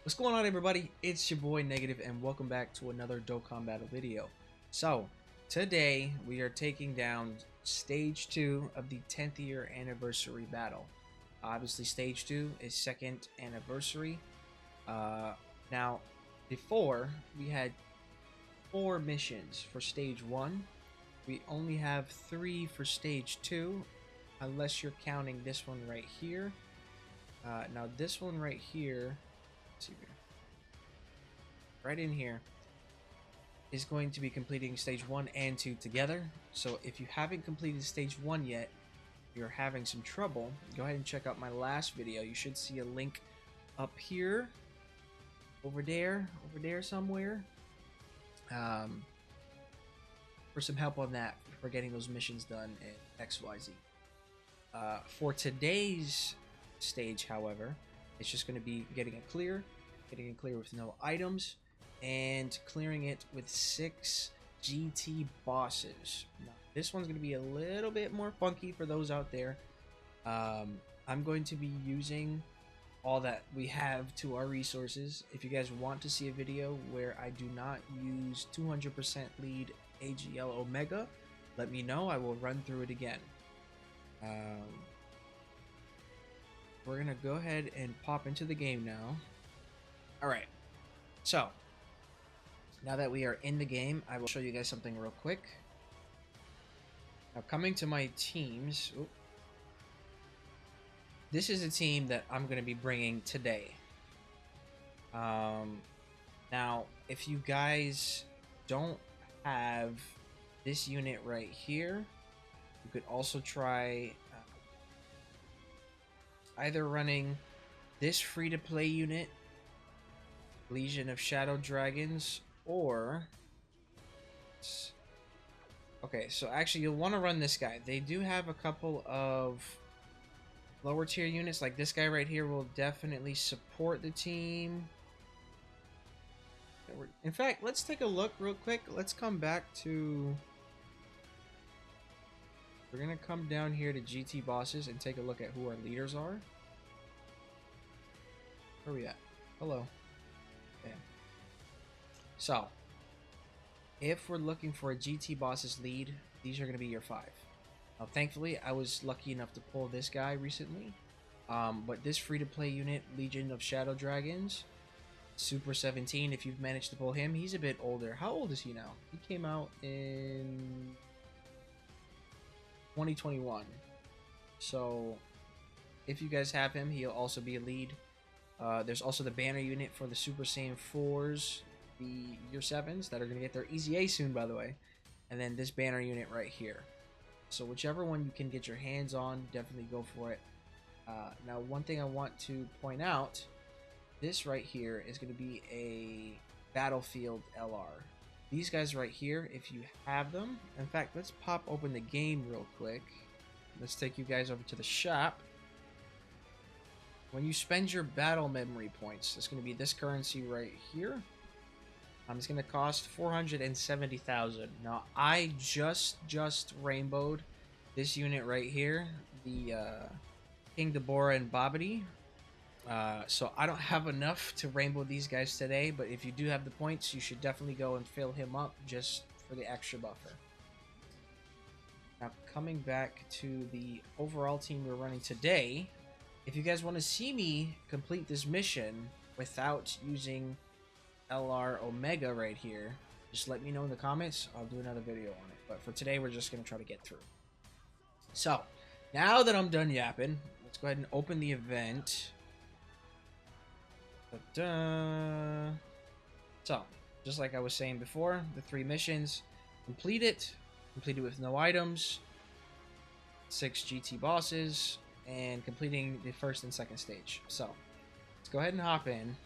What's going on, everybody? It's your boy Negative, and welcome back to another Dokkan battle video. So, today we are taking down Stage 2 of the 10th year anniversary battle. Obviously, Stage 2 is 2nd anniversary. Now, before, we had 4 missions for Stage 1. We only have 3 for Stage 2, unless you're counting this one right here. Now, this one right here, let's see here. Right in here is going to be completing stage 1 and 2 together. So if you haven't completed stage 1 yet, you're having some trouble, go ahead and check out my last video. You should see a link up here, over there somewhere, for some help on that, for getting those missions done in XYZ. For today's stage, however, it's just going to be getting it clear with no items, and clearing it with 6 GT bosses. Now, this one's going to be a little bit more funky for those out there. I'm going to be using all that we have to our resources. If you guys want to see a video where I do not use 200% lead AGL Omega, let me know. I will run through it again. We're gonna go ahead and pop into the game now. Alright, so now that we are in the game, I will show you guys something real quick. Now, coming to my teams, this is a team that I'm going to be bringing today. Now, if you guys don't have this unit right here, you could also try either running this free-to-play unit, Legion of Shadow Dragons, or... Okay, so actually you'll want to run this guy. They do have a couple of lower tier units, like this guy right here will definitely support the team. In fact, let's take a look real quick. Let's come back to... We're going to come down here to GT bosses and take a look at who our leaders are. Where are we at? Hello. Okay. So, if we're looking for a GT boss's lead, these are going to be your 5. Now, thankfully, I was lucky enough to pull this guy recently. But this free-to-play unit, Legion of Shadow Dragons, Super 17, if you've managed to pull him, he's a bit older. How old is he now? He came out in 2021. So, if you guys have him, he'll also be a lead. There's also the banner unit for the Super Saiyan 4s, the Year 7s, that are going to get their Easy A soon, by the way. And then this banner unit right here. So whichever one you can get your hands on, definitely go for it. Now, one thing I want to point out, this right here is going to be a Battlefield LR. These guys right here, if you have them... In fact, let's pop open the game real quick. Let's take you guys over to the shop. When you spend your battle memory points, it's going to be this currency right here. It's going to cost 470,000. Now, I just rainbowed this unit right here, the King Deborah and Bobbity. So I don't have enough to rainbow these guys today, but if you do have the points, you should definitely go and fill him up just for the extra buffer. Now, coming back to the overall team we're running today, if you guys want to see me complete this mission without using LR Omega right here, just let me know in the comments. I'll do another video on it. But for today, we're just going to try to get through. So, now that I'm done yapping, let's go ahead and open the event. Ta-da. So, just like I was saying before, the 3 missions, complete it with no items, 6 GT bosses, and completing the 1st and 2nd stage. So, let's go ahead and hop in.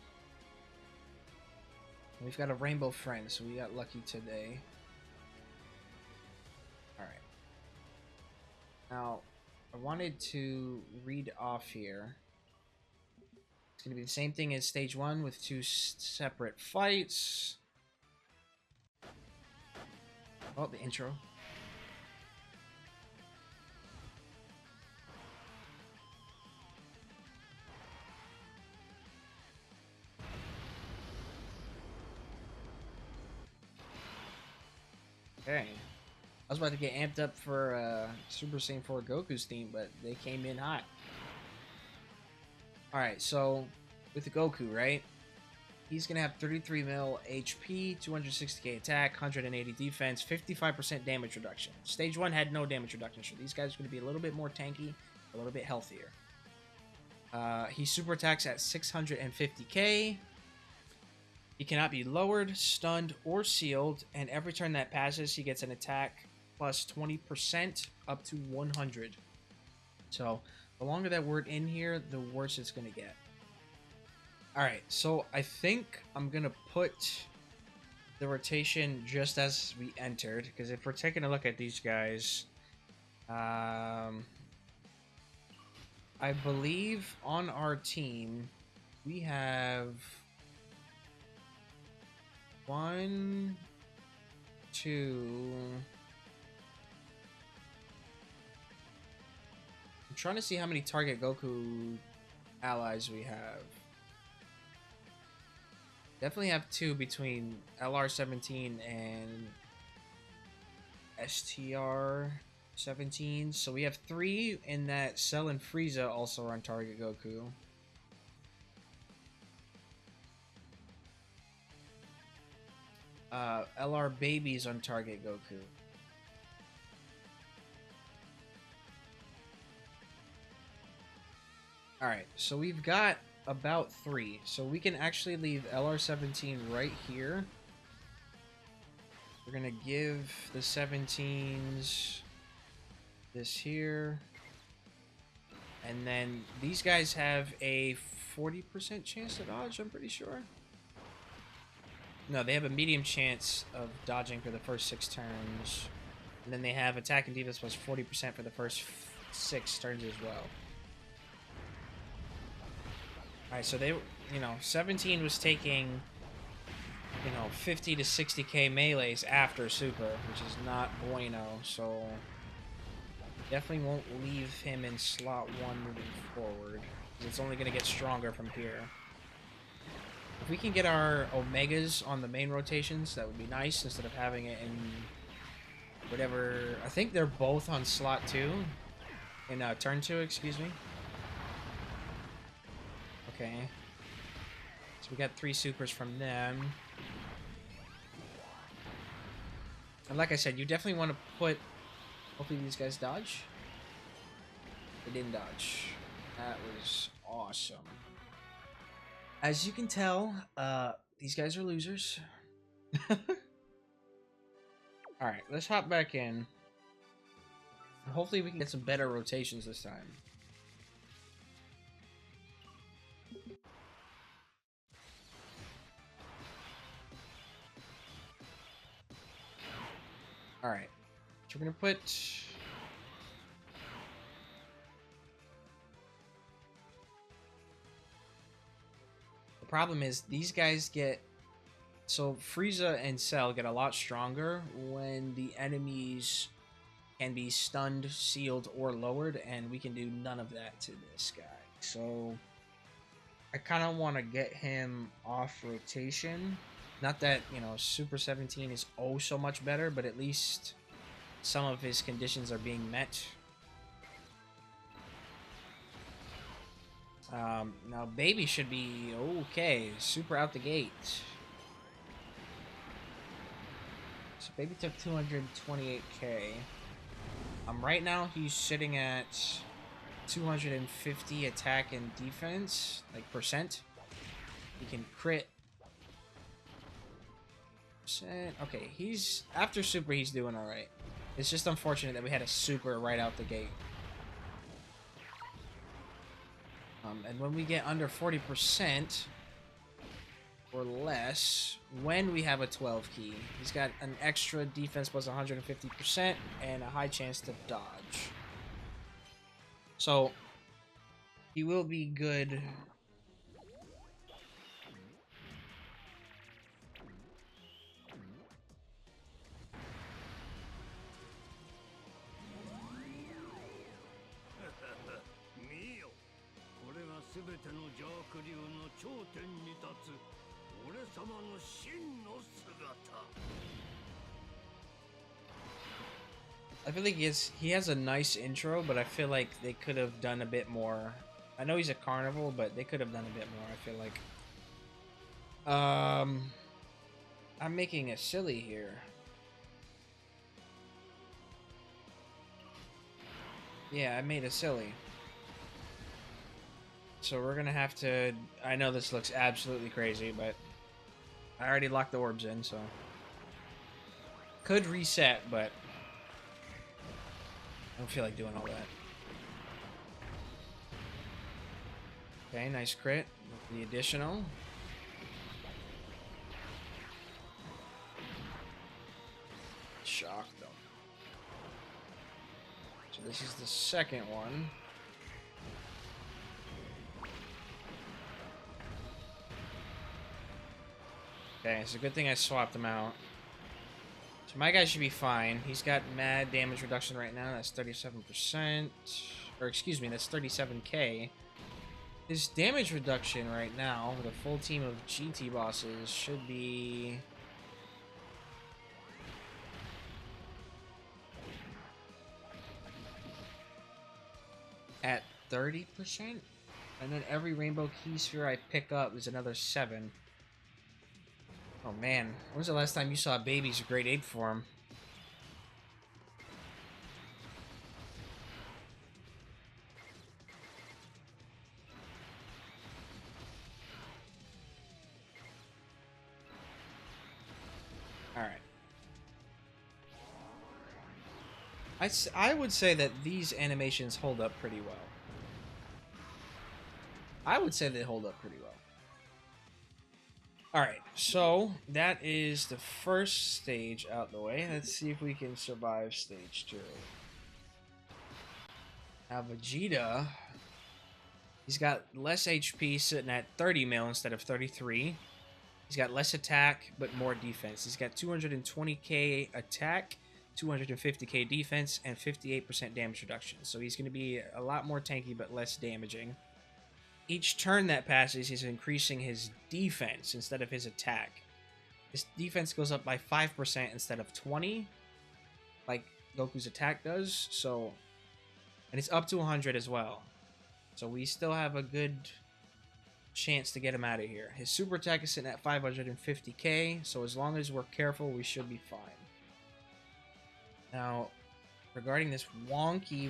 We've got a rainbow friend, so we got lucky today. Alright. Now, I wanted to read off here. It's going to be the same thing as stage 1 with 2 separate fights. Oh, the intro. Okay. I was about to get amped up for Super Saiyan 4 Goku's theme, but they came in hot. Alright, so with the Goku, right? He's going to have 33 mil HP, 260k attack, 180 defense, 55% damage reduction. Stage 1 had no damage reduction, so these guys are going to be a little bit more tanky, a little bit healthier. He super attacks at 650k. He cannot be lowered, stunned, or sealed, and every turn that passes, he gets an attack plus 20% up to 100. So, the longer that we're in here, the worse it's going to get. Alright, so I think I'm going to put the rotation just as we entered, because if we're taking a look at these guys, I believe on our team, we have 1, 2... I'm trying to see how many target Goku allies we have. Definitely have 2 between LR17 and STR17. So we have 3 in that Cell and Frieza also are on target Goku. LR Baby's on target Goku. Alright, so we've got about 3. So we can actually leave LR17 right here. We're going to give the 17s this here. And then these guys have a 40% chance to dodge, I'm pretty sure. No, they have a medium chance of dodging for the first 6 turns. And then they have attack and defense plus 40% for the first 6 turns as well. Alright, so they, 17 was taking, 50 to 60k melees after Super, which is not bueno, so definitely won't leave him in slot 1 moving forward. It's only going to get stronger from here. If we can get our Omegas on the main rotations, that would be nice, instead of having it in whatever... I think they're both on slot 2. In turn 2, excuse me. Okay. So we got 3 supers from them. And like I said, you definitely want to put... Hopefully these guys dodge. They didn't dodge. That was awesome. As you can tell, these guys are losers. Alright, let's hop back in. Hopefully we can get some better rotations this time. Alright. So we're gonna put... The problem is, these guys get... So, Frieza and Cell get a lot stronger when the enemies can be stunned, sealed, or lowered, and we can do none of that to this guy. So, I kind of want to get him off rotation. Not that, Super 17 is oh so much better, but at least some of his conditions are being met. Now Baby should be okay. Super out the gate. So Baby took 228k. Right now he's sitting at 250 attack and defense, like percent. He can crit. Okay, he's after Super. He's doing all right. It's just unfortunate that we had a Super right out the gate. And when we get under 40% or less, when we have a 12 key, he's got an extra defense plus 150% and a high chance to dodge. So, he will be good. I feel like he has a nice intro, but I feel like they could have done a bit more. I know he's a carnival, but they could have done a bit more, I feel like. I'm making a silly here. Yeah, I made a silly. So we're gonna have to... I know this looks absolutely crazy, but I already locked the orbs in, so... Could reset, but... I don't feel like doing all that. Okay, nice crit. With the additional. Shock, though. So this is the second one. Okay, it's a good thing I swapped him out. So my guy should be fine. He's got mad damage reduction right now. That's 37%. Or excuse me, that's 37k. His damage reduction right now with a full team of GT bosses should be... at 30%? And then every rainbow key sphere I pick up is another 7. Oh man, when was the last time you saw babies of grade 8 form? Alright. I would say that these animations hold up pretty well. I would say they hold up pretty well. Alright, so that is the first stage out the way. Let's see if we can survive stage 2. Now Vegeta, he's got less HP, sitting at 30 mil instead of 33. He's got less attack, but more defense. He's got 220k attack, 250k defense, and 58% damage reduction. So he's going to be a lot more tanky, but less damaging. Each turn that passes, he's increasing his defense instead of his attack. His defense goes up by 5% instead of 20, like Goku's attack does. So, and it's up to 100 as well. So we still have a good chance to get him out of here. His super attack is sitting at 550k, so as long as we're careful, we should be fine. Now, regarding this wonky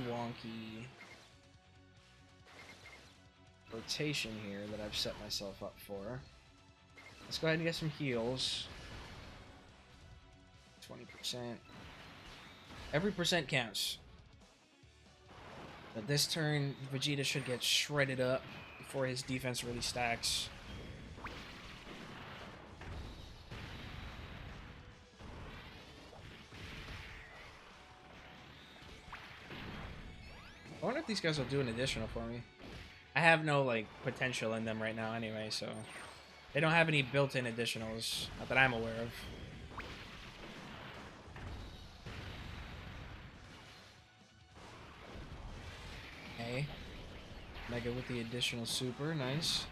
rotation here that I've set myself up for, let's go ahead and get some heals. 20%. Every percent counts. But this turn, Vegeta should get shredded up before his defense really stacks. I wonder if these guys will do an additional for me. I have no, like, potential in them right now anyway, so... They don't have any built-in additionals, not that I'm aware of. Okay. Mega with the additional super, nice.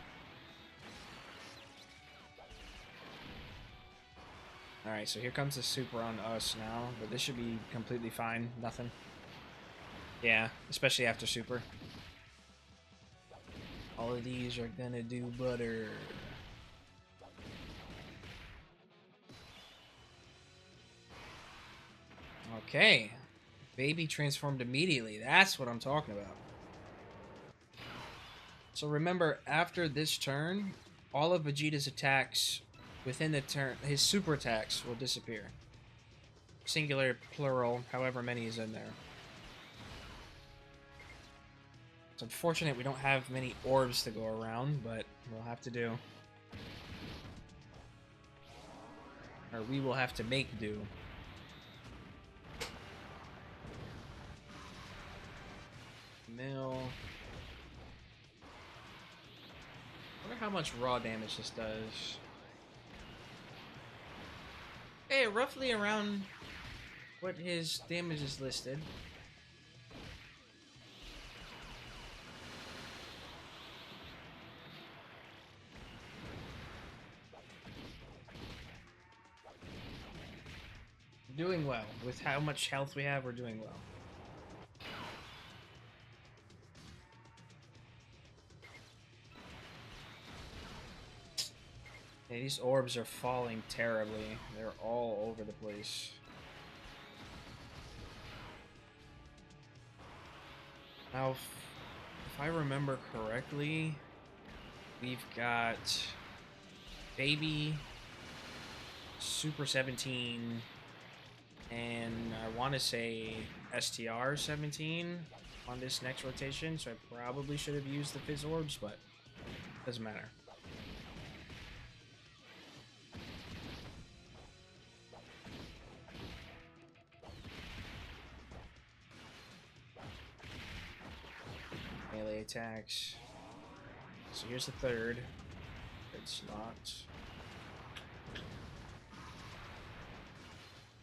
Alright, so here comes the super on us now, but this should be completely fine, nothing. Yeah, especially after super. All of these are gonna do butter. Okay. Baby transformed immediately. That's what I'm talking about. So remember, after this turn, all of Vegeta's attacks within the turn, his super attacks will disappear. Singular, plural, however many is in there. It's unfortunate we don't have many orbs to go around, but we'll have to do. Or we will have to make do. Mill. I wonder how much raw damage this does. Hey, roughly around what his damage is listed. Doing well. With how much health we have, we're doing well. Yeah, these orbs are falling terribly. They're all over the place. Now, if I remember correctly, we've got Baby, Super 17, and I want to say STR 17 on this next rotation, so I probably should have used the Fizz Orbs, but doesn't matter. Melee attacks. So here's the third slot.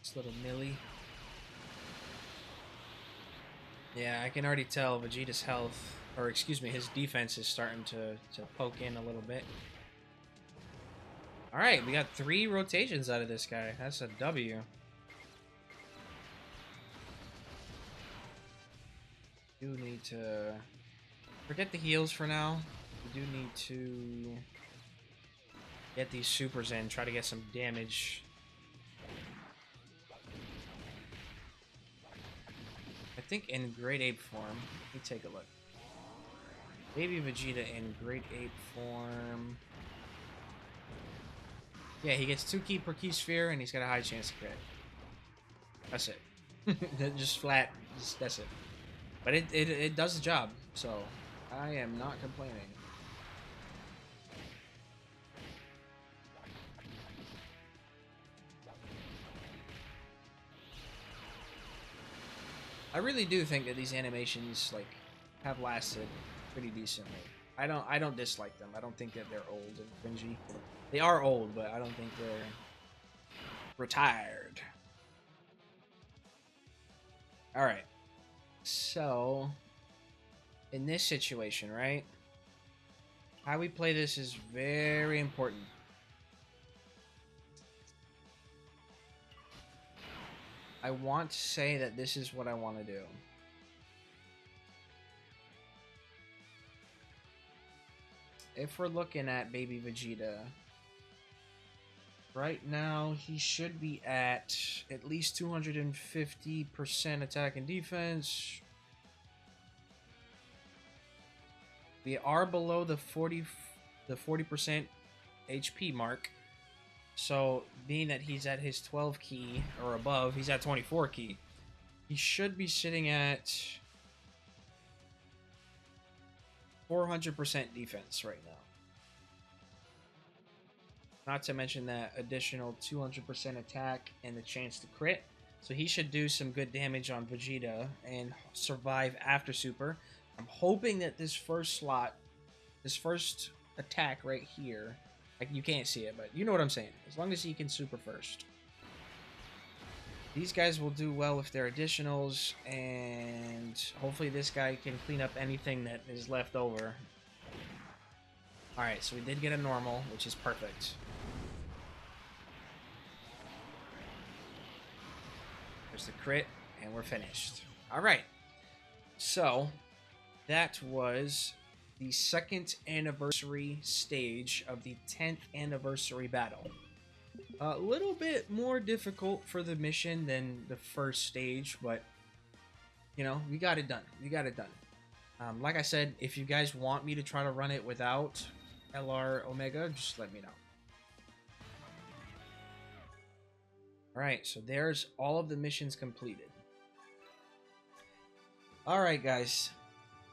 This little Millie. Yeah, I can already tell Vegeta's health, or excuse me, his defense is starting to poke in a little bit. Alright, we got 3 rotations out of this guy. That's a W. Do need to forget the heals for now. We do need to get these supers in, try to get some damage. I think in Great Ape form, let me take a look. Baby Vegeta in Great Ape form. Yeah, he gets 2 ki per ki sphere, and he's got a high chance to crit. That's it. Just flat, that's it. But it does the job, so I am not complaining. I really do think that these animations like have lasted pretty decently. I don't dislike them. I don't think that they're old and cringy. They are old, but I don't think they're retired. All right. So in this situation, right? How we play this is very important. I want to say that this is what I want to do. If we're looking at Baby Vegeta, right now he should be at least 250% attack and defense. We are below the 40% HP mark. So, being that he's at his 12 ki or above, he's at 24 ki. He should be sitting at 400% defense right now. Not to mention that additional 200% attack and the chance to crit. So he should do some good damage on Vegeta and survive after Super. I'm hoping that this first slot, this first attack right here, like you can't see it, but you know what I'm saying. As long as he can Super first. These guys will do well with their additionals, and hopefully this guy can clean up anything that is left over. Alright, so we did get a normal, which is perfect. There's the crit, and we're finished. Alright, so that was the second anniversary stage of the 10th anniversary battle. A little bit more difficult for the mission than the first stage, but you know, we got it done. We got it done. Like I said, if you guys want me to try to run it without LR Omega, just let me know. Alright, so there's all of the missions completed. Alright, guys.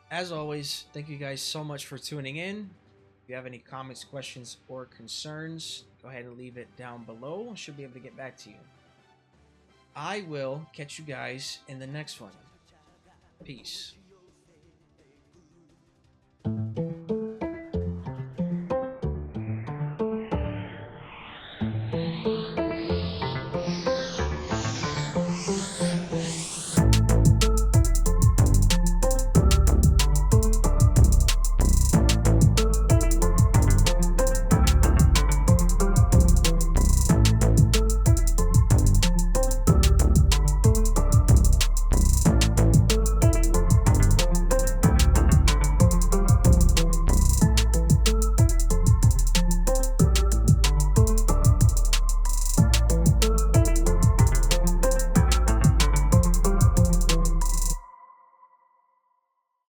As always, thank you guys so much for tuning in. If you have any comments, questions, or concerns, go ahead and leave it down below. I should be able to get back to you. I will catch you guys in the next one. Peace.